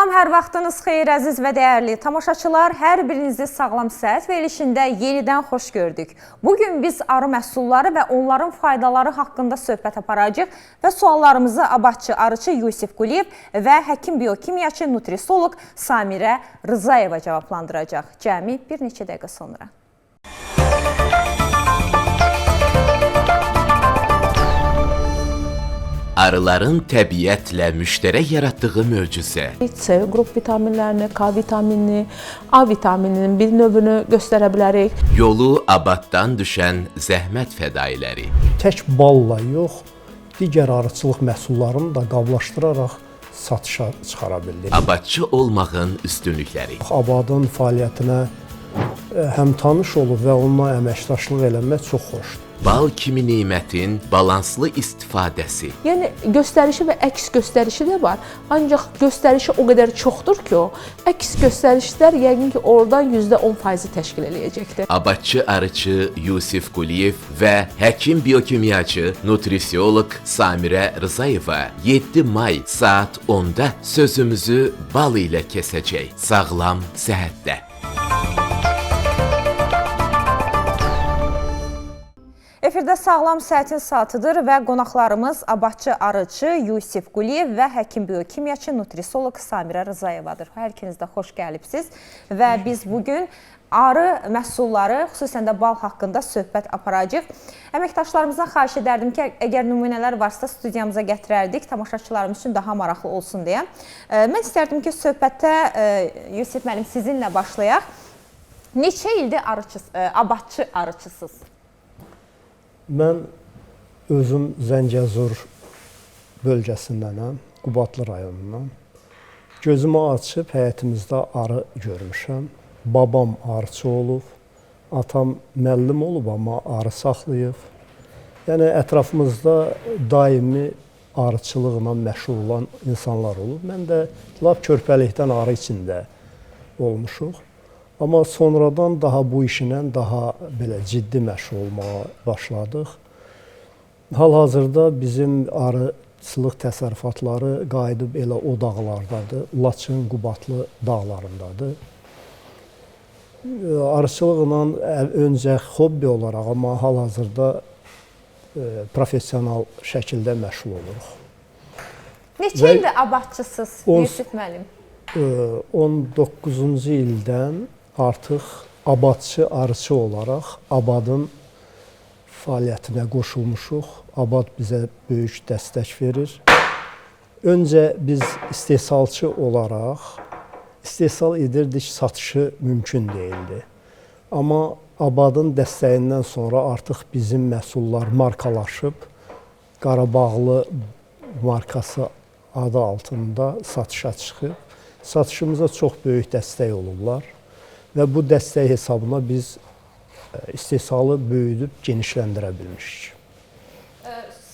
Salam, hər vaxtınız xeyir, əziz və dəyərli tamaşaçılar. Hər birinizi Sağlam Səhət verilişində yenidən xoş gördük. Bugün biz arı məhsulları və onların faydaları haqqında söhbət aparacağıq və suallarımızı abadçı arıçı Yusif Quliyev və həkim biokimyaçı nutrisoloq Samirə Rızayeva cavablandıracaq. Cəmi bir neçə dəqiqə sonra. Arıların təbiətlə müştərək yaratdığı möcüzə. C qrup vitaminlərini, K vitaminini, A vitamininin bir növünü göstərə bilərik. Yolu abaddan düşən zəhmət fədailəri. Tək balla yox, digər arıçılıq məhsullarını da qablaşdıraraq satışa çıxara bildik. Abadçı olmağın üstünlükləri. Abadın fəaliyyətinə həm tanış olub və onunla əməkdaşlıq eləmək çox xoşdur. Bal kimi nimətin balanslı istifadəsi. Yəni göstərişi və əks göstərişi də var. Ancaq göstərişi o qədər çoxdur ki, o əks göstərişlər yəqin ki, oradan %10% təşkil eləyəcəkdir. Abadçı arıçı Yusif Quliyev və həkim biokimyaçı nutrisoloq Samirə Rızayeva 7 may saat 10-da sözümüzü bal ilə kəsəcək. Sağlam səhətdə. Efirdə Sağlam Səhətin saatıdır və qonaqlarımız abadçı arıçı Yusif Quliyev və həkim biokimyaçı nutrisoloq Samirə Rızayevadır. Hər ikiniz də xoş gəlibsiniz və biz bugün arı məhsulları, xüsusən də bal haqqında söhbət aparacağıq. Əməkdaşlarımızdan xahiş edərdim ki, əgər nümunələr varsa studiyamıza gətirərdik, tamaşaçılarımız üçün daha maraqlı olsun deyə. Mən istərdim ki, söhbətə Yusif müəllim sizinlə başlayaq. Neçə ildir abadçı arıçısınız? Mən özüm Zəngəzur bölgəsindənəm, Qubadlı rayonundan. Gözümü açıb həyətimizdə arı görmüşəm. Babam arıçı olub, atam müəllim olub, amma arı saxlayıb. Yəni ətrafımızda daimi arıçılıqla məşğul olan insanlar olub. Mən də lap körpəlikdən arı içində olmuşuq. Amma sonradan daha bu işlə daha belə ciddi məşğul olmağa başladıq. Hal-hazırda bizim arıçılıq təsərrüfatları qayıdıb elə o dağlardadır, Laçın, Qubadlı dağlarındadır. Arıçılıqla öncə hobbi olaraq, amma hal-hazırda professional şəkildə məşğul oluruq. Neçə ildir abadçısınız Yusuf müəllim? 19-cu ildən artıq abadçı arıçı olaraq abadın fəaliyyətinə qoşulmuşuq. Abad bizə böyük dəstək verir. Öncə biz istehsalçı olaraq istehsal edirdik, satışı mümkün deyildi. Amma abadın dəstəyindən sonra artıq bizim məhsullar markalaşıb, Qarabağlı markası adı altında satışa çıxıb. Satışımıza çox böyük dəstək olublar və bu dəstək hesabına biz istehsalı böyüdüb genişləndirə bilmişik.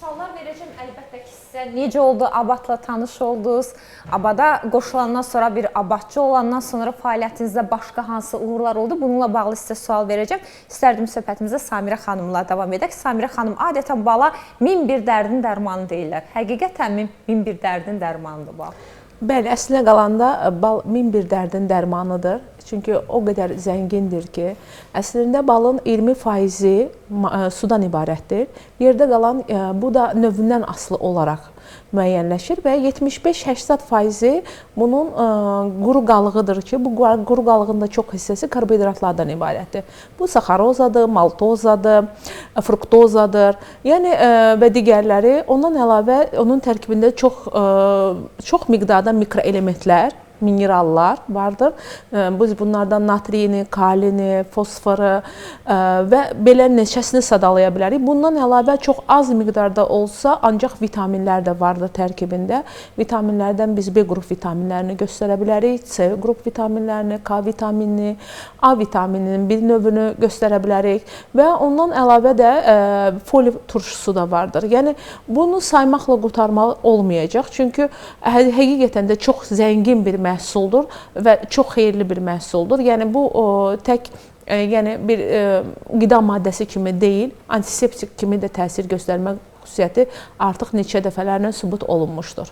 Suallar verəcəm əlbəttə ki, sizə necə oldu, abadla tanış oldunuz? Abada qoşulandan sonra, bir abadçı olandan sonra fəaliyyətinizdə başqa hansı uğurlar oldu? Bununla bağlı sizə sual verəcəm. İstərdim söhbətimizə Samirə xanımla davam edək. Samirə xanım, adətən bala min bir dərdin dərmanı deyirlər. Həqiqətən min bir dərdin dərmanıdır bal. Bəli, əslinə qalanda bal min bir dərdin dərmanıdır. Çünki o qədər zəngindir ki, əslində balın 20% sudan ibarətdir. Yerdə qalan, bu da növündən asılı olaraq müəyyənləşir və 75-80% bunun quru qalığıdır ki, bu quru qalığın da çox hissəsi karbohidratlardan ibarətdir. Bu saxarozadır, maltozadır, fruktozadır, yəni və digərləri. Ondan əlavə onun tərkibində çox miqdarda mikroelementlər, minerallar vardır. Biz bunlardan natriyini, kalini, fosforu və belə neçəsini sadalaya bilərik. Bundan əlavə çox az miqdarda olsa, ancaq vitaminlər də vardır tərkibində. Vitaminlərdən biz B qrup vitaminlərini göstərə bilərik, C qrup vitaminlərini, K vitaminini, A vitamininin bir növünü göstərə bilərik və ondan əlavə də foli turşusu da vardır. Yəni bunu saymaqla qurtarmaq olmayacaq. Çünki həqiqətən də çox zəngin bir məhsuldur və çox xeyirli bir məhsuldur. Yəni bu tək bir qida maddəsi kimi deyil, antiseptik kimi də təsir göstərmə xüsusiyyəti artıq neçə dəfələrlə sübut olunmuşdur.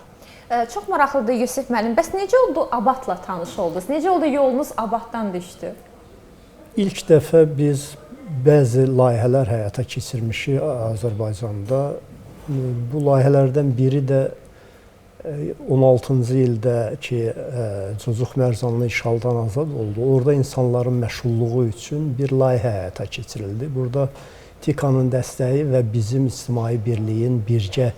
Çox maraqlıdır Yusif müəllim. Bəs necə oldu Abadla tanış oldunuz? Necə oldu yolunuz Abaddan düşdü? İlk dəfə biz bəzi layihələr həyata keçirmişik Azərbaycanda. Bu layihələrdən biri də 16-cı ildə ki, Cocuq Mərzanlı işğaldan azad oldu. Orada insanların məşğulluğu üçün bir layihə həyata keçirildi. Burada TİKA-nın dəstəyi və bizim İctimai Birliyin birgə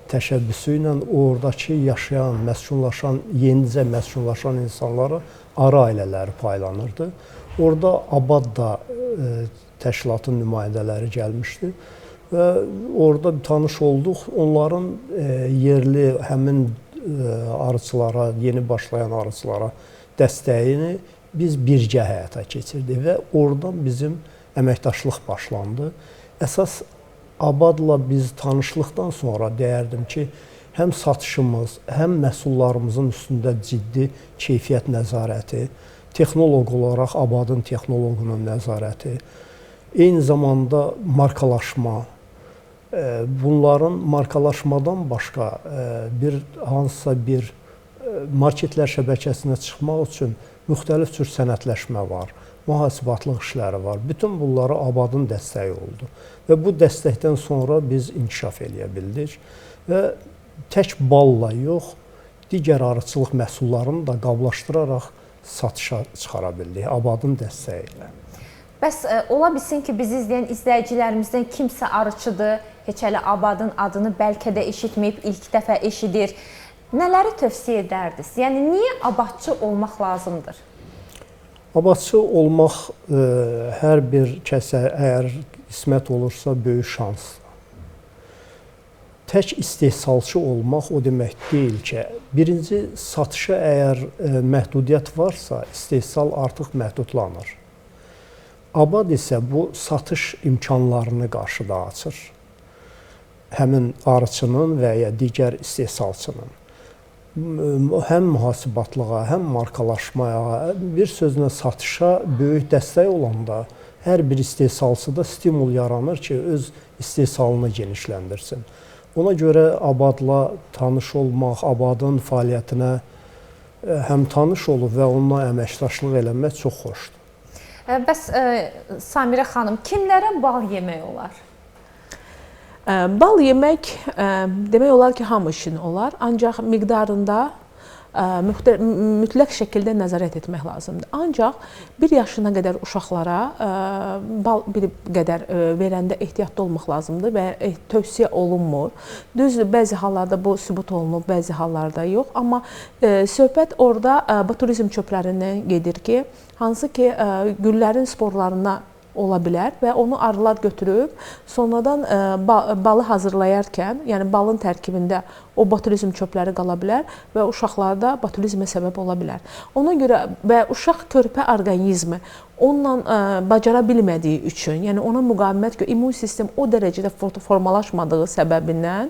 təşəbbüsü ilə oradakı yaşayan, məskunlaşan, yenicə məskunlaşan insanlara arı ailələri paylanırdı. Orada Abad da təşkilatın nümayəndələri gəlmişdi və orada tanış olduq. Onların yerli həmin arıçılara, yeni başlayan arıçılara dəstəyini biz birgə həyata keçirdik və oradan bizim əməkdaşlıq başlandı. Əsas Abadla biz tanışlıqdan sonra deyərdim ki, həm satışımız, həm məhsullarımızın üstündə ciddi keyfiyyət nəzarəti, texnoloq olaraq Abadın texnoloqunun nəzarəti, eyni zamanda markalaşma, bunların markalaşmadan başqa hansısa bir marketlər şəbəkəsinə çıxmaq üçün müxtəlif cür sənədləşmə var, mühasibatlıq işləri var. Bütün bunlara Abadın dəstəyi oldu. Və bu dəstəkdən sonra biz inkişaf eləyə bildik və tək balla yox, digər arıçılıq məhsullarını da qablaşdıraraq satışa çıxara bildik Abadın dəstəyi ilə. Bəs ola bilsin ki, bizi izləyən izləyicilərimizdən kimsə arıçıdır, heç hələ Abadın adını bəlkə də eşitməyib, ilk dəfə eşidir. Nələri tövsiyə edərdiniz? Yəni, niyə abadçı olmaq lazımdır? Abadçı olmaq hər bir kəsə əgər qismət olursa böyük şansdır. Tək istehsalçı olmaq o demək deyil ki, birinci satışa əgər məhdudiyyət varsa, istehsal artıq məhdudlanır. Abad isə bu satış imkanlarını qarşıda açır. Həmin arıçının və ya digər istehsalçının. Həm mühasibatlığa, həm markalaşmaya, bir sözlə satışa böyük dəstək olanda hər bir istehsalçıda stimul yaranır ki, öz istehsalını genişləndirsin. Ona görə Abadla tanış olmaq, Abadın fəaliyyətinə həm tanış olub və onunla əməkdaşlıq eləmək çox xoşdur. Bəs Samirə xanım, kimlərə bal yemək olar? Bal yemək demək olar ki, hamı üçün olar, ancaq miqdarında mütləq şəkildə nəzarət etmək lazımdır. Ancaq 1 yaşına qədər uşaqlara bal bir qədər verəndə ehtiyatlı olmaq lazımdır və tövsiyə olunmur. Düzdür, bəzi hallarda bu sübut olunub, bəzi hallarda yox. Amma söhbət orada botulizm çöplərindən gedir ki, hansı ki güllərin sporlarına ola bilər və onu arılar götürüb sonradan balı hazırlayarkən, yəni balın tərkibində o botulizm çöpləri qala bilər və uşaqlarda botulizmə səbəb ola bilər. Ona görə və uşaq körpə orqanizmi onunla bacara bilmədiyi üçün, yəni ona müqavimət, immun sistem o dərəcədə formalaşmadığı səbəbindən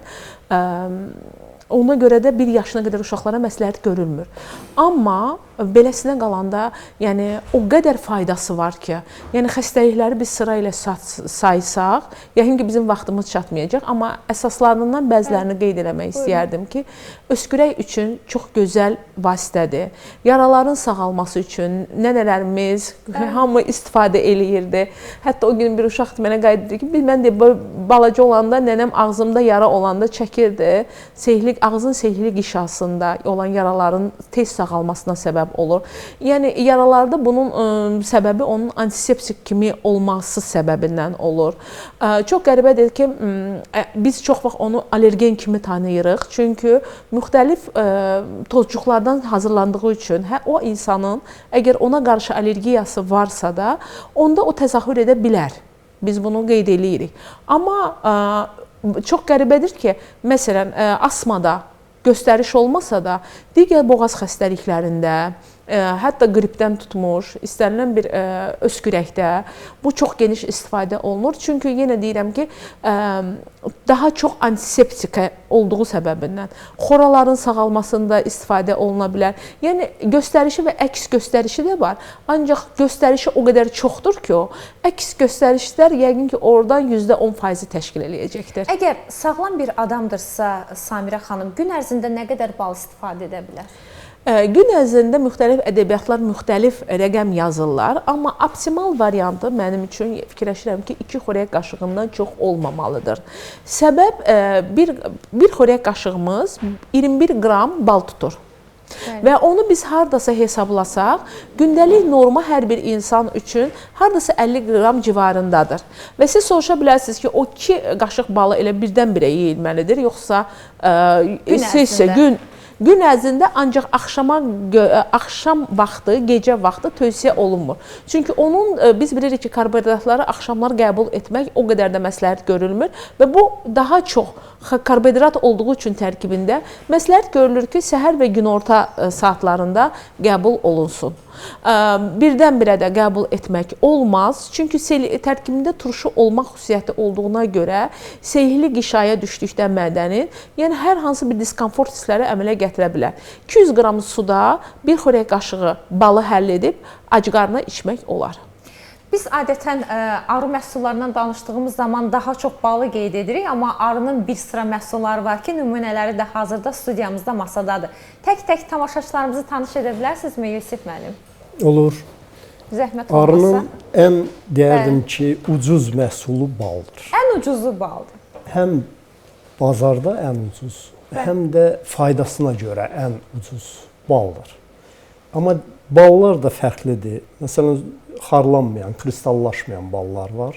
ona görə də 1 yaşına qədər uşaqlara məsləhət görülmür. Amma beləsinə qalanda, yəni o qədər faydası var ki, yəni xəstəlikləri biz sıra ilə saysaq, yəqin ki bizim vaxtımız çatmayacaq, amma əsaslarından bəzilərini qeyd eləmək istəyərdim ki, öskürək üçün çox gözəl vasitədir. Yaraların sağalması üçün nənələrimiz hamı istifadə eləyirdi. Hətta o gün bir uşaq mənə qeyd edir ki, mən balaca olanda nənəm ağzımda yara olanda çəkirdi. Ağzın sehli qişasında olan yaraların tez sağalmasına səbəb olur. Yəni yaralarda bunun səbəbi onun antiseptik kimi olması səbəbindən olur. Çox qəribədir ki, biz çox vaxt onu allergen kimi tanıyırıq. Çünki müxtəlif tozcuqlardan hazırlandığı üçün o insanın əgər ona qarşı allergiyası varsa da, onda o təzahür edə bilər. Biz bunu qeyd eləyirik. Amma çox qəribədir ki, məsələn, asmada göstəriş olmasa da, digər boğaz xəstəliklərində, hətta qripdən tutmuş, istənilən bir öskürəkdə bu çox geniş istifadə olunur. Çünki yenə deyirəm ki, daha çox antiseptika olduğu səbəbindən xoraların sağalmasında istifadə oluna bilər. Yəni göstərişi və əks göstərişi də var. Ancaq göstərişi o qədər çoxdur ki, o əks göstərişlər yəqin ki, oradan %10% təşkil eləyəcəkdir. Əgər sağlam bir adamdırsa Samirə xanım, gün ərzində nə qədər bal istifadə edə bilər? Gün ərzində müxtəlif ədəbiyyatlar müxtəlif rəqəm yazırlar, amma optimal variantı mənim üçün fikirləşirəm ki, 2 xörək qaşığından çox olmamalıdır. Səbəb bir xörək qaşığımız 21 qram bal tutur. Bəli. Və onu biz hardasa hesablasaq, gündəlik norma hər bir insan üçün hardasa 50 qram civarındadır. Və siz soruşa bilərsiniz ki, o 2 qaşıq balı elə birdən-birə yeyilməlidir, yoxsa gün ərzində ancaq axşam vaxtı, gecə vaxtı tövsiyə olunmur. Çünki onun biz bilirik ki, karbohidratları axşamlar qəbul etmək o qədər də məsləhət görülmür və bu daha çox karbohidrat olduğu üçün tərkibində məsləhət görülür ki, səhər və günorta saatlarında qəbul olunsun. Birdən-birə də qəbul etmək olmaz. Çünki tərkibində turşu olmaq xüsusiyyəti olduğuna görə seyhli qişaya düşdükdə mədənin, yəni hər hansı bir diskomfort hissləri əmələ gətirə bilər. 200 qram suda bir xörək qaşığı balı həll edib acqarına içmək olar. Biz adətən arı məhsullarından danışdığımız zaman daha çox balı qeyd edirik, amma arının bir sıra məhsulları var ki, nümunələri də hazırda studiyamızda masadadır. Tək-tək tamaşaçılarımızı tanış edə bilərsinizmi Yusif müəllim? Olur. Zəhmət olmasa. Arının ən deyərdim ki, ucuz məhsulu baldır. Ən ucuzu baldır. Həm bazarda ən ucuz, həm də faydasına görə ən ucuz baldır. Amma ballar da fərqlidir. Məsələn, xarlanmayan, kristallaşmayan ballar var.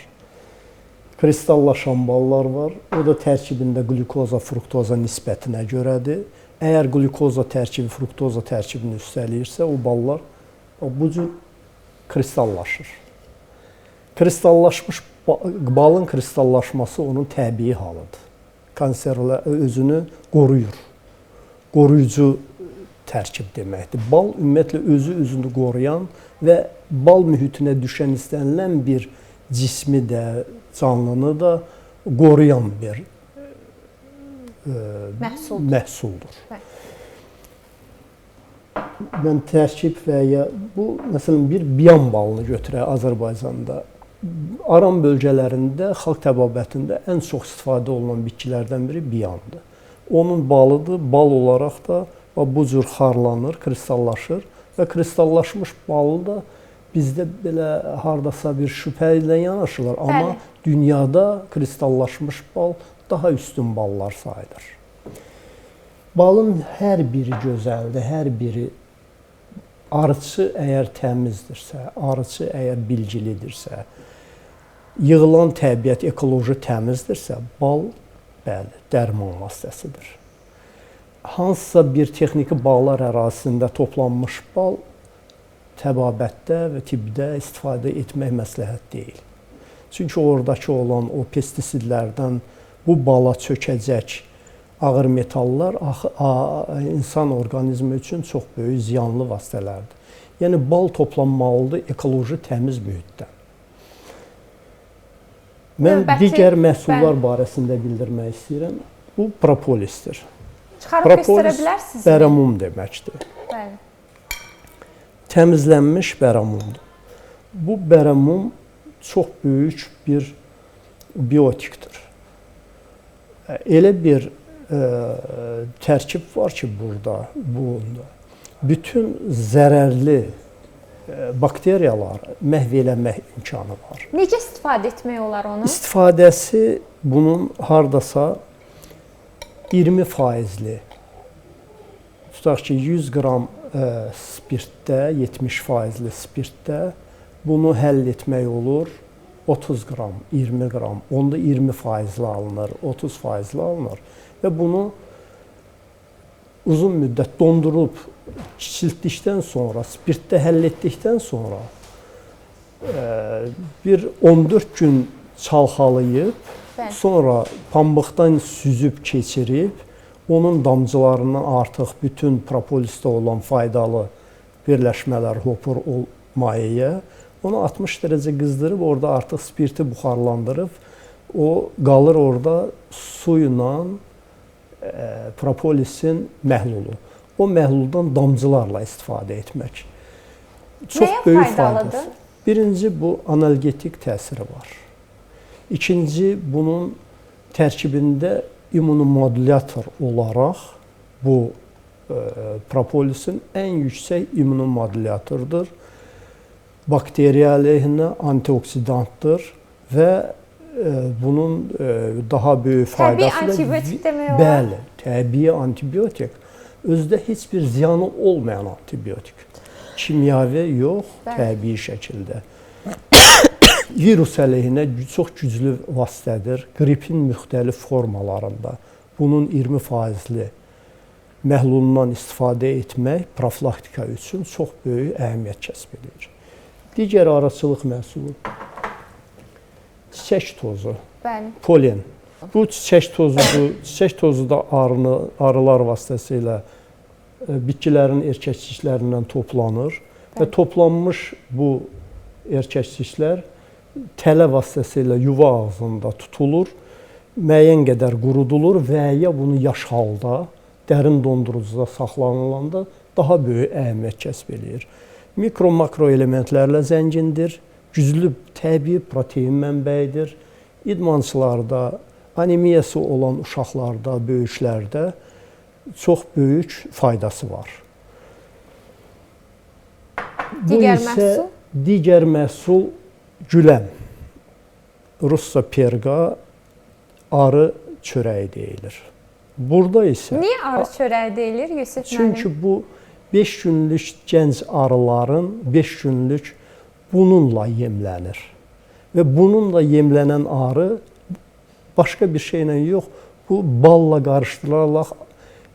Kristallaşan ballar var. O da tərkibində glukoza, fruktoza nisbətinə görədir. Əgər glukoza tərkibi, fruktoza tərkibini üstələyirsə, o ballar bu cür kristallaşır. Kristallaşmış balın kristallaşması onun təbii halıdır. Konservlər özünü qoruyur. Qoruyucu tərkib deməkdir. Bal ümumiyyətlə özünü qoruyan və bal mühitinə düşən istənilən bir cismi də, canlını da qoruyan bir məhsuldur. Mən tərkib və ya bu, məsələn, bir biyan balını götürək Azərbaycanda. Aran bölgələrində, xalq təbabətində ən çox istifadə olunan bitkilərdən biri biyandır. Onun balıdır, bal olaraq da bu cür xarlanır, kristallaşır və kristallaşmış balı da bizdə belə hardasa bir şübhə ilə yanaşırlar. Amma dünyada kristallaşmış bal daha üstün ballar sayılır. Balın hər biri gözəldir, hər biri arıçı əgər təmizdirsə, arıçı əgər bilgilidirsə, yığılan təbiət, ekoloji təmizdirsə, bal, bəli, dərman vasitəsidir. Hansısa bir texniki bağlar ərazisində toplanmış bal təbabətdə və tibbdə istifadə etmək məsləhət deyil. Çünki oradakı olan o pestisidlərdən bu bala çökəcək ağır metallar insan orqanizmi üçün çox böyük ziyanlı vasitələrdir. Yəni, bal toplanmalıdır ekoloji təmiz mühitdən. Mən digər məhsullar barəsində bildirmək istəyirəm. Bu propolisdir. Çıxarıb göstərə bilərsinizmi? Bəramum deməkdir. Bəli. Təmizlənmiş bəramumdur. Bu bəramum çox böyük bir biotikdir. Elə bir tərkib var ki, bunda bütün zərərli bakteriyaları məhv eləmək imkanı var. Necə istifadə etmək olar onu? İstifadəsi bunun hardasa 20%-li. Tutaq ki, 100 qram spirtdə, 70%-li spirtdə bunu həll etmək olur. 30 qram, 20 qram, onda 20%-li alınır, 30%-li alınır. Və bunu uzun müddət dondurub, kiçiltdikdən sonra, spirtdə həll etdikdən sonra bir 14 gün çalxalayıb, sonra pambıqdan süzüb keçirib, onun damcılarından artıq bütün propolisdə olan faydalı birləşmələr hopur o mayeyə. Onu 60 dərəcə qızdırıb, orada artıq spirti buxarlandırıb, o qalır orada suyla propolisin məhlulu. O məhluldan damcılarla istifadə etmək. Çox böyük faydası. Birinci, bu analgetik təsiri var. İkinci, bunun tərkibində immunomodulyator olaraq bu propolisin ən yüksək immunomodulyatordur. Bakteriya əleyhinə antioksidantdır və bunun daha böyük faydası da... Təbii antibiotik demək olar. Bəli, təbii antibiotik. Özdə heç bir ziyanı olmayan antibiotik. Kimyəvi yox, təbii şəkildə. Virus əleyhinə çox güclü vasitədir. Qripin müxtəlif formalarında bunun 20%li məhlulundan istifadə etmək profilaktika üçün çox böyük əhəmiyyət kəsb edir. Digər arıçılıq məhsulu çiçək tozu, polen. Bu çiçək tozudur. Çiçək tozu da arılar vasitəsilə bitkilərin erkəkçiklərindən toplanır və toplanmış bu erkəkçiklər tələ vasitəsilə yuva ağzında tutulur, müəyyən qədər qurudulur və ya bunu yaş halda, dərin dondurucuda saxlanılanda daha böyük əhəmiyyət kəsb edir. Mikro-makro elementlərlə zəngindir, güclü təbii protein mənbəyidir. İdmançılarda, anemiyası olan uşaqlarda, böyüklərdə çox böyük faydası var. Digər məhsul güləm. Rusca perqa, arı çörəyi deyilir. Burada isə... Niyə arı çörəyi deyilir, Yusif müəllim? Çünki bu 5 günlük gənc arıların 5 günlük bununla yemlənir. Və bununla yemlənən arı başqa bir şeylə yox, bu balla qarışdırılaraq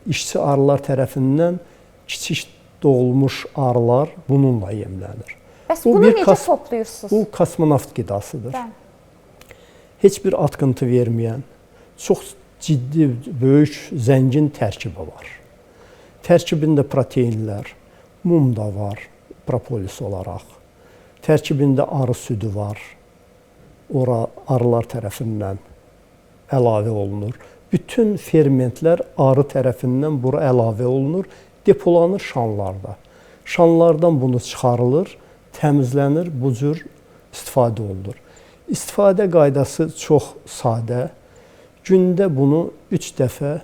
işçi arılar tərəfindən kiçik doğulmuş arılar bununla yemlənir. Bəs bunu necə toplayırsınız? Bu kosmonavt qidasıdır. Heç bir atqıntı verməyən, çox ciddi, böyük, zəngin tərkibi var. Tərkibində proteinlər, mum da var propolis olaraq. Tərkibində arı südü var. Ora arılar tərəfindən əlavə olunur. Bütün fermentlər arı tərəfindən bura əlavə olunur, depolanır şanlarda. Şanlardan bunu çıxarılır, təmizlənir, bu cür istifadə olunur. İstifadə qaydası çox sadə. Gündə bunu 3 dəfə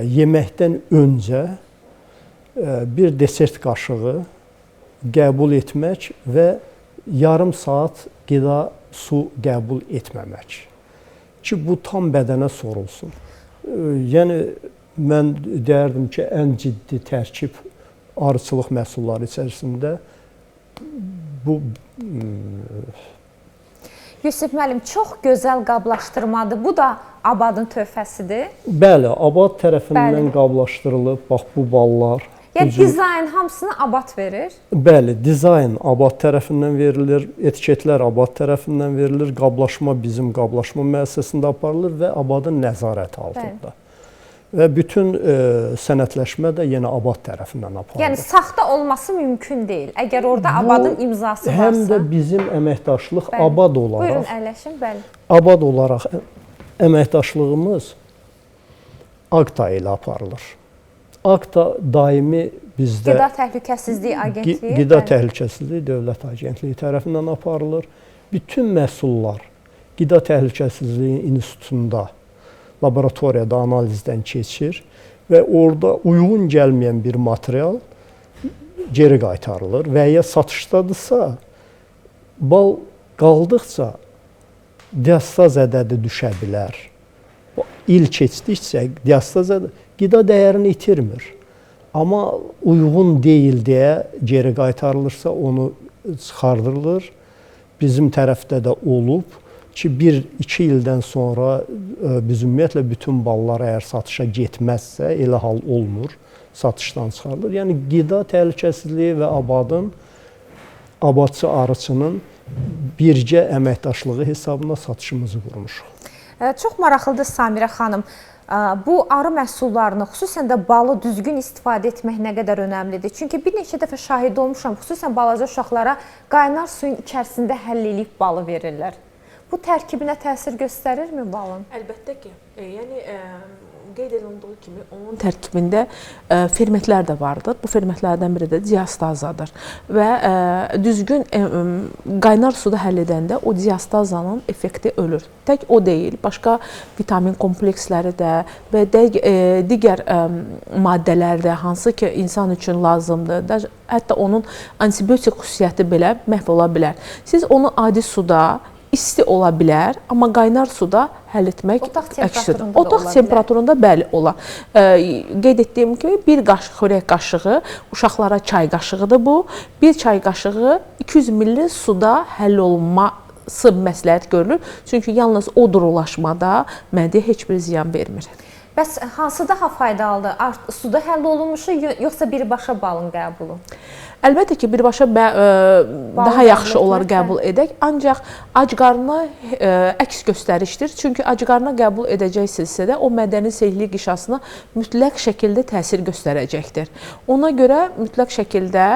yeməkdən öncə bir desert qaşığı qəbul etmək və yarım saat qida su qəbul etməmək ki, bu tam bədənə sorulsun. Yəni, mən deyərdim ki, ən ciddi tərkib arıçılıq məhsulları içərisində bu... Yusif müəllim, çox gözəl qablaşdırmadır. Bu da Abadın töhfəsidir. Bəli, Abad tərəfindən qablaşdırılıb, bax bu ballar. Yəni, dizayn hamısını Abad verir? Bəli, dizayn Abad tərəfindən verilir, etiketlər Abad tərəfindən verilir, qablaşma bizim qablaşma müəssisəsində aparılır və Abadın nəzarəti altında. Bəli. Və bütün sənədləşmə də yenə Abad tərəfindən aparılır. Yəni, saxta olması mümkün deyil. Əgər orada Abadın imzası varsa... Həm də bizim əməkdaşlıq Abad olaraq... Buyurun, əyləşin, bəli. Abad olaraq əməkdaşlığımız AQTA ilə aparılır. AQTA daimi bizdə... Qida Təhlükəsizliyi Agentliyi. Qida Təhlükəsizliyi Dövlət Agentliyi tərəfindən aparılır. Bütün məhsullar Qida Təhlükəsizliyi İnstitutunda laboratoriyada analizdən keçir və orada uyğun gəlməyən bir material geri qaytarılır və ya satışdadırsa, bal qaldıqca diastaz ədədi düşə bilər. İl keçdikcə diastaz ədədi qida dəyərini itirmir. Amma uyğun deyil deyə geri qaytarılırsa, onu çıxardılır. Bizim tərəfdə də olub ki, 1-2 ildən sonra biz ümumiyyətlə bütün ballar əgər satışa getməzsə, elə hal olmur, satışdan çıxarılır. Yəni, qida təhlükəsizliyi və Abadın, Abadçı arıçının birgə əməkdaşlığı hesabına satışımızı qurmuşuq. Çox maraqlıdır Samirə xanım. Bu arı məhsullarını, xüsusən də balı düzgün istifadə etmək nə qədər önəmlidir? Çünki bir neçə dəfə şahid olmuşam, xüsusən balaca uşaqlara qaynar suyun içərisində həll edib balı verirlər. Bu tərkibinə təsir göstərirmi balın? Əlbəttə ki, yəni qeyd olunduğu kimi onun tərkibində fermentlər də vardır. Bu fermentlərdən biri də diastazadır və düzgün qaynar suda həll edəndə o diastazanın effekti ölür. Tək o deyil, başqa vitamin kompleksləri də və digər maddələr də hansı ki insan üçün lazımdır. Hətta onun antibiotik xüsusiyyəti belə məhv ola bilər. Siz onu adi suda isti ola bilər, amma qaynar suda həll etmək əkslidir. Otaq temperaturunda bəli olar. Qeyd etdiyim kimi bir xörək qaşığı uşaqlara çay qaşığıdır bu. Bir çay qaşığı 200 ml suda həll olunması məsləhət görülür. Çünki yalnız o durulaşmada mədəyə heç bir ziyan vermir. Bəs hansı daha faydalıdır? Suda həll olunmuşu yoxsa birbaşa balın qəbulu? Əlbəttə ki, birbaşa daha yaxşı olar qəbul edək, ancaq ac qarnına əks göstərişdir. Çünki ac qarnına qəbul edəcəksinizsə də o mədənin seyirli qişasına mütləq şəkildə təsir göstərəcəkdir. Ona görə mütləq şəkildə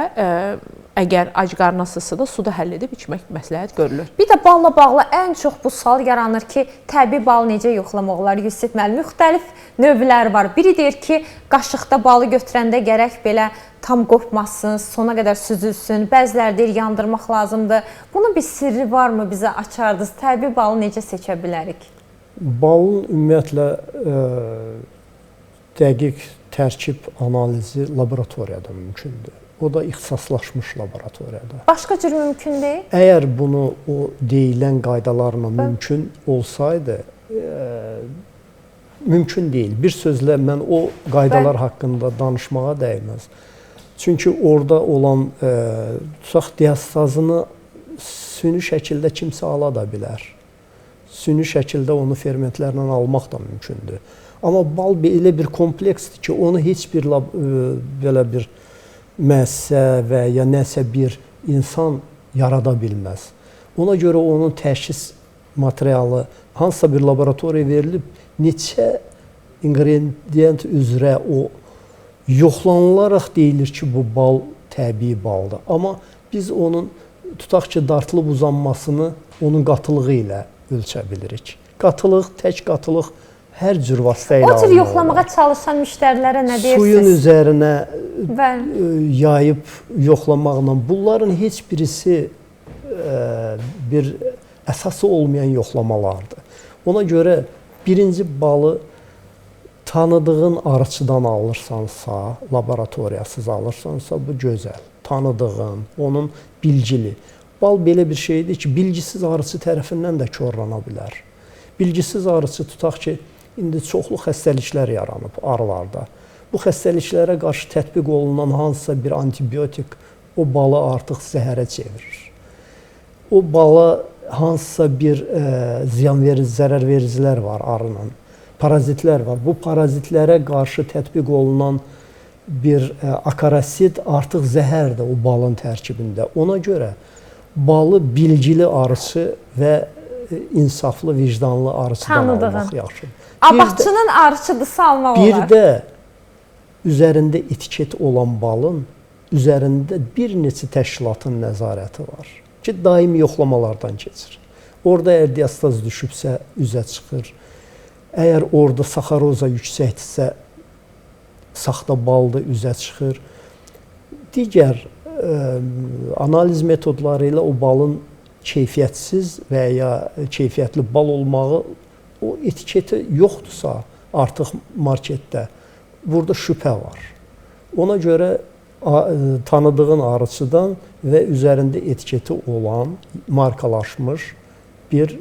əgər ac qarnısızsa da suda həll edib içmək məsləhət görülür. Bir də balla bağlı ən çox bu sual yaranır ki, təbii balı necə yoxlamaq olar? Yusif müəllim, müxtəlif növləri var. Biri deyir ki, qaşıqda balı götürəndə gərək belə tam qopmasın, sona qədər süzülsün. Bəziləri deyir, yandırmaq lazımdır. Bunun bir sirri varmı? Bizə açardınız. Təbii balı necə seçə bilərik? Balın ümumiyyətlə dəqiq tərkib analizi laboratoriyada mümkündür. O da ixtisaslaşmış laboratoriyada. Başqa cür mümkün deyil? Əgər bunu o deyilən qaydalarla mümkün olsaydı, mümkün deyil. Bir sözlə mən o qaydalar haqqında danışmağa dəyməz. Çünki orada olan tutaq diastazını süni şəkildə kimsə ala da bilər. Süni şəkildə onu fermentlərlə almaq da mümkündür. Amma bal elə bir kompleksdir ki, onu heç bir belə bir müəssisə və ya nəsə bir insan yarada bilməz. Ona görə onun təşxis materialı hansısa bir laboratoriya verilib, neçə ingredient üzrə o yoxlanılaraq deyilir ki, bu bal təbii baldır. Amma biz onun tutaq ki, dartılıb uzanmasını onun qatılığı ilə ölçə bilirik. Qatılıq, tək qatılıq hər cür vasitə ilə alınır. O cür yoxlamağa çalışan müştərilərə nə deyirsiniz? Suyun üzərinə yayıb yoxlamaqla bunların heç birisi bir əsası olmayan yoxlamalardır. Ona görə birinci balı tanıdığın arıçıdan alırsansa, laboratoriyasız alırsansa bu gözəl. Tanıdığın, onun bilgili. Bal belə bir şeydir ki, bilgisiz arıçı tərəfindən də korlana bilər. Bilgisiz arıçı tutaq ki, indi çoxlu xəstəliklər yaranıb arılarda. Bu xəstəliklərə qarşı tətbiq olunan hansısa bir antibiotik o balı artıq zəhərə çevirir. O bala hansısa bir zərərvericilər var arının, parazitlər var. Bu parazitlərə qarşı tətbiq olunan bir akarasid artıq zəhərdir o balın tərkibində. Ona görə balı bilgili arıçı və insaflı, vicdanlı arıçıdan almaq yaxşıdır. Abadçının arıçıdısı almaq olar. Bir də üzərində etiket olan balın üzərində bir neçə təşkilatın nəzarəti var ki, daimi yoxlamalardan keçir. Orada əgər diastaz düşübsə üzə çıxır. Əgər orada saxaroza yüksəkdirsə saxta baldır, üzə çıxır. Digər analiz metodları ilə o balın keyfiyyətsiz və ya keyfiyyətli bal olmağı, o etiketi yoxdursa artıq marketdə, burada şübhə var. Ona görə tanıdığın arıçıdan və üzərində etiketi olan, markalaşmış bir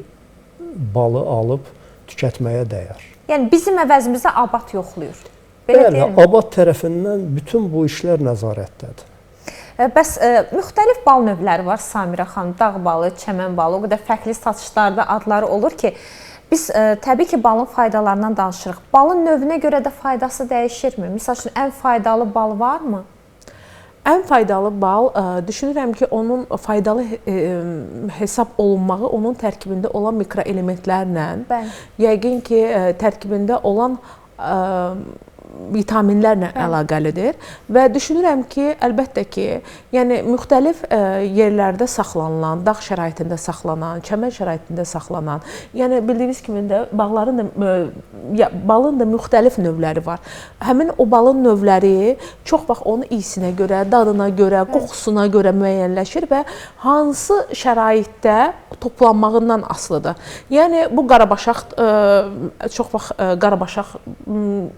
balı alıb tükətməyə dəyər. Yəni bizim əvəzimizə abad yoxlayır. Bəli, abad tərəfindən bütün bu işlər nəzarətdədir. Bəs müxtəlif bal növləri var Samirə xanım, dağ balı, çəmən balı, o qədər fərqli satışlarda adları olur ki, biz təbii ki, balın faydalarından danışırıq. Balın növünə görə də faydası dəyişirmi? Məsəl üçün, ən faydalı bal varmı? ən faydalı bal, düşünürəm ki, onun faydalı hesab olunmağı onun tərkibində olan mikroelementlərlə, yəqin ki, tərkibində olan vitaminlərlə əlaqəlidir və düşünürəm ki, əlbəttə ki, yəni müxtəlif yerlərdə saxlanılan, dağ şəraitində saxlanan, çəmən şəraitində saxlanan, yəni bildiyiniz kimi də balın da müxtəlif növləri var. Həmin o balın növləri çox vaxt onun iyisinə görə, dadına görə, qoxusuna görə müəyyənləşir və hansı şəraitdə toplanmağından asılıdır. Yəni bu qarabaşaq çox vaxt qarabaşaq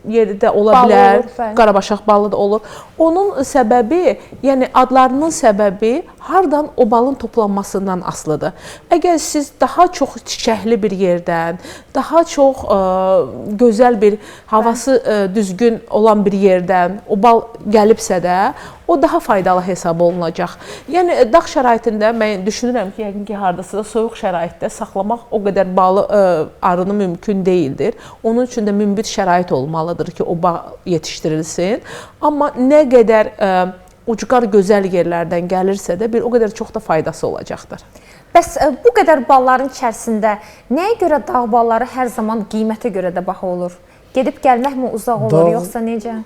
yerdə ola bilər, qarabaşaq balı da olur. Onun səbəbi, yəni adlarının səbəbi hardan o balın toplanmasından asılıdır. Əgər siz daha çox çiçəkli bir yerdən, daha çox gözəl bir havası düzgün olan bir yerdən o bal gəlibsə də, o daha faydalı hesab olunacaq. Yəni dağ şəraitində mən düşünürəm ki, yəqin ki, hardasa soyuq şəraitdə saxlamaq o qədər balı arını mümkün deyildir. Onun üçün də münbit şərait olmalıdır ki, o bal yetişdirilsin. Amma nə qədər ucqar gözəl yerlərdən gəlirsə də bir o qədər çox da faydası olacaqdır. Bəs bu qədər balların içərisində nəyə görə dağ balları hər zaman qiymətə görə də baha olur? Gedib gəlməkmi uzaq olur, yoxsa necə?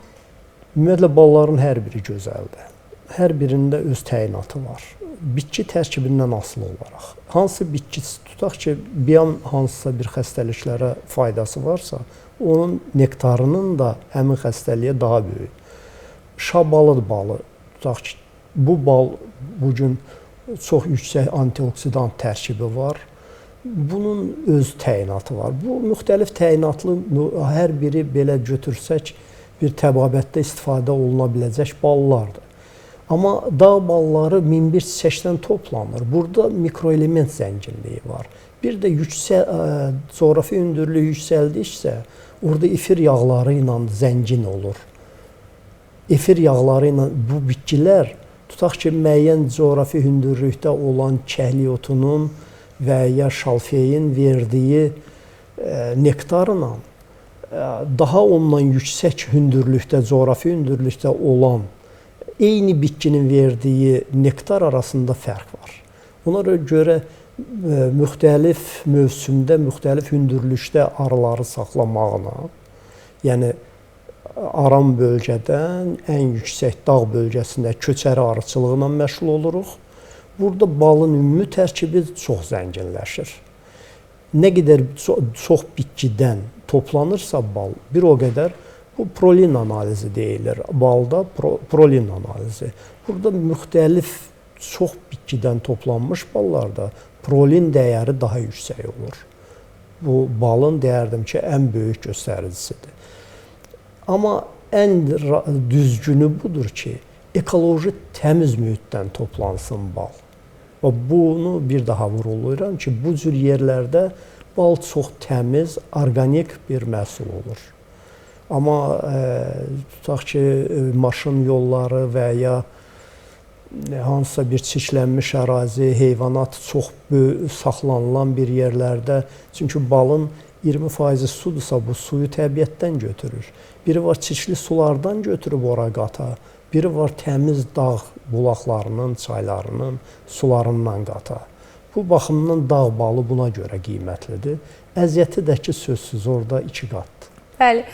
Ümumiyyətlə, balların hər biri gözəldir. Hər birində öz təyinatı var. Bitki tərkibindən asılı olaraq. Hansı bitki tutaq ki, biyan hansısa bir xəstəliklərə faydası varsa, onun nektarının da həmin xəstəliyə daha böyük. Şabalıd balı, tutaq ki, bu bal bugün çox yüksək antioksidant tərkibi var. Bunun öz təyinatı var. Bu müxtəlif təyinatlı hər biri belə götürsək, bir təbabətdə istifadə oluna biləcək ballardır. Amma dağ balları minbir çiçəkdən toplanır. Burada mikroelement zənginliyi var. Bir də coğrafi hündürlüyü yüksəldikcə, orada efir yağları ilə zəngin olur. Efir yağları ilə bu bitkilər, tutaq ki, müəyyən coğrafi hündürlükdə olan kəhli otunun və ya şalfeyin verdiyi nektarla daha ondan yüksək hündürlükdə, coğrafi hündürlükdə olan eyni bitkinin verdiyi nektar arasında fərq var. Ona görə müxtəlif mövsümdə, müxtəlif hündürlükdə arıları saxlamaqla, yəni aran bölgədən ən yüksək dağ bölgəsində köçəri arıçılıqla məşğul oluruq. Burada balın ümumi tərkibi çox zənginləşir. Nə qədər çox bitkidən toplanırsa bal, bir o qədər bu prolin analizi deyilir. Balda prolin analizi. Burada müxtəlif çox bitkidən toplanmış ballarda prolin dəyəri daha yüksək olur. Bu balın deyərdim ki, ən böyük göstəricisidir. Amma ən düzgünü budur ki, ekoloji təmiz mühitdən toplansın bal. Və bunu bir daha vurğulayıram ki, bu cür yerlərdə bal çox təmiz, orqanik bir məhsul olur. Amma tutaq ki, maşın yolları və ya hansısa bir çirklənmiş ərazi, heyvanat çox saxlanılan bir yerlərdə, çünki balın 20% sudursa, bu suyu təbiətdən götürür. Biri var çirkli sulardan götürüb ora qata, biri var təmiz dağ bulaqlarının, çaylarının sularından qata. Bu baxımdan dağ balı buna görə qiymətlidir. Əziyyəti də ki, sözsüz orada 2 qatdır. Bəli.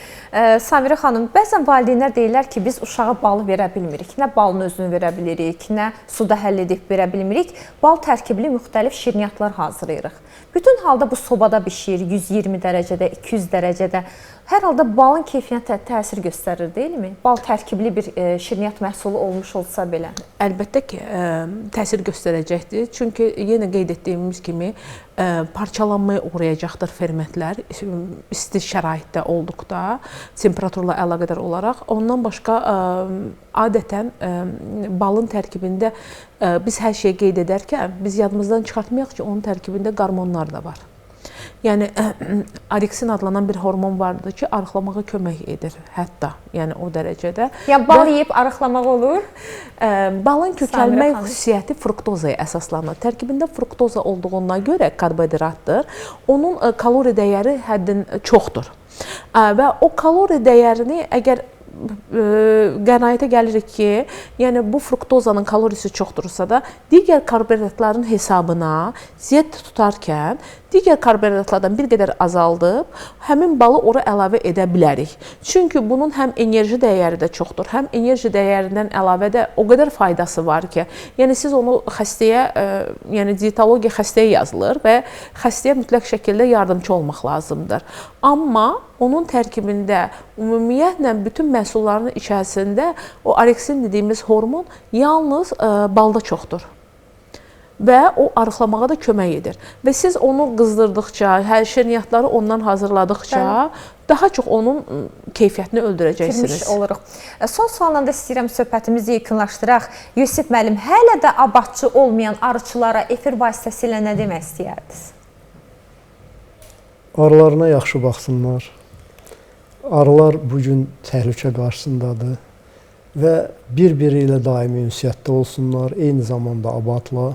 Samirə xanım, bəzən valideynlər deyirlər ki, biz uşağa balı verə bilmirik. Nə balın özünü verə bilirik, nə suda həll edib verə bilmirik. Bal tərkibli müxtəlif şirniyyatlar hazırlayırıq. Bütün halda bu sobada bişir, 120 dərəcədə, 200 dərəcədə. Hər halda balın keyfiyyətinə təsir göstərir, deyilmi? Bal tərkibli bir şirniyyat məhsulu olmuş olsa belə. Əlbəttə ki, təsir göstərəcəkdir. Çünki yenə qeyd etdiyimiz kimi parçalanmaya uğrayacaqdır fermentlər isti şəraitdə olduqda, temperaturla əlaqədar olaraq. Ondan başqa adətən balın tərkibində biz hər şeyi qeyd edərkən biz yadımızdan çıxartmayaq ki, onun tərkibində qarmonlar da var. Yəni adeksin adlanan bir hormon vardır ki, arıqlamağa kömək edir hətta, yəni o dərəcədə. Yəni bal yeyib arıqlamaq olur? Balın kökəlmək xüsusiyyəti fruktozaya əsaslanır. Tərkibində fruktoza olduğuna görə karbohidratdır. Onun kalori dəyəri həddin çoxdur. Və o kalori dəyərini əgər qənaətə gəlirik ki, yəni bu fruktozanın kalorisi çoxdursa da, digər karbohidratların hesabına diyet tutarkən digər karbohidratlardan bir qədər azaldıb, həmin balı ora əlavə edə bilərik. Çünki bunun həm enerji dəyəri də çoxdur, həm enerji dəyərindən əlavə də o qədər faydası var ki, yəni siz onu xəstəyə, yəni dietologiya xəstəyə yazılır və xəstəyə mütləq şəkildə yardımcı olmaq lazımdır. Amma onun tərkibində ümumiyyətlə bütün məhsulların içərisində o oreksin dediyimiz hormon yalnız balda çoxdur. Və o arıqlamağa da kömək edir. Və siz onu qızdırdıqca, şirniyyatları ondan hazırladıqca daha çox onun keyfiyyətini öldürəcəksiniz. Bitirmiş oluruq. Son sualdan da istəyirəm söhbətimizi yekunlaşdıraq. Yusif müəllim, hələ də abadçı olmayan arıçılara efir vasitəsilə nə demək istəyərdiniz? Arılarına yaxşı baxsınlar. Arılar bugün təhlükə qarşısındadır və bir-biri ilə daimi ünsiyyətdə olsunlar, eyni zamanda abadla.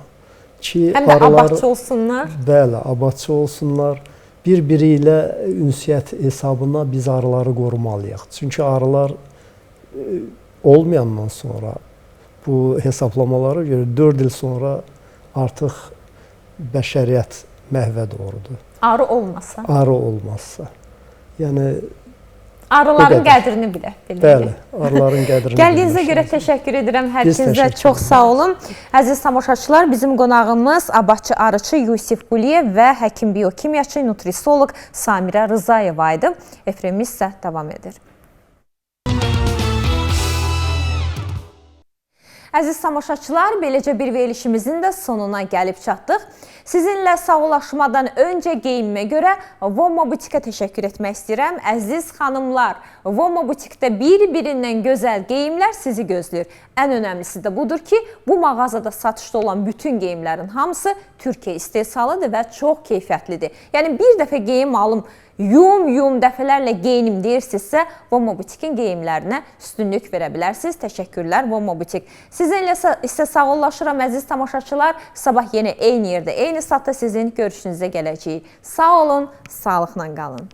Həm də abadçı olsunlar. Bəli, abadçı olsunlar. Bir-biri ilə ünsiyyət hesabına biz arıları qorumalıyıq. Çünki arılar olmayandan sonra bu hesablamalara görə 4 il sonra artıq bəşəriyyət məhvə doğrudur. Arı olmasa? Arı olmazsa. Yəni arıların qədrini bilək. Bəli, arıların qədrini. Gəldiyinizə görə təşəkkür edirəm. Hər ikinizə çox sağ olun. Əziz tamaşaçılar, bizim qonağımız abadçı arıçı Yusif Quliyev və həkim biokimyaçı, nutrisoloq Samirə Rızayeva idi. Efirimiz isə davam edir. Əziz tamaşaçılar, beləcə bir verilişimizin də sonuna gəlib çatdıq. Sizinlə sağollaşmadan öncə geyinmə görə Vomma Butikə təşəkkür etmək istəyirəm. Əziz xanımlar, Vomma Butikdə bir-birindən gözəl geyimlər sizi gözləyir. Ən önəmlisi də budur ki, bu mağazada satışda olan bütün geyimlərin hamısı Türkiyə istehsalıdır və çox keyfiyyətlidir. Yəni bir dəfə geyim alım, yum dəfələrlə geyinim deyirsinizsə, Vomma Butikin geyimlərinə üstünlük verə bilərsiniz. Təşəkkürlər Vomma Butik. Sizinlə isə sağollaşıram əziz tamaşaçılar. Sabah yenə eyni yerdə, eyni saatda sizin görüşünüzə gələcəyik. Sağ olun, sağlıqla qalın.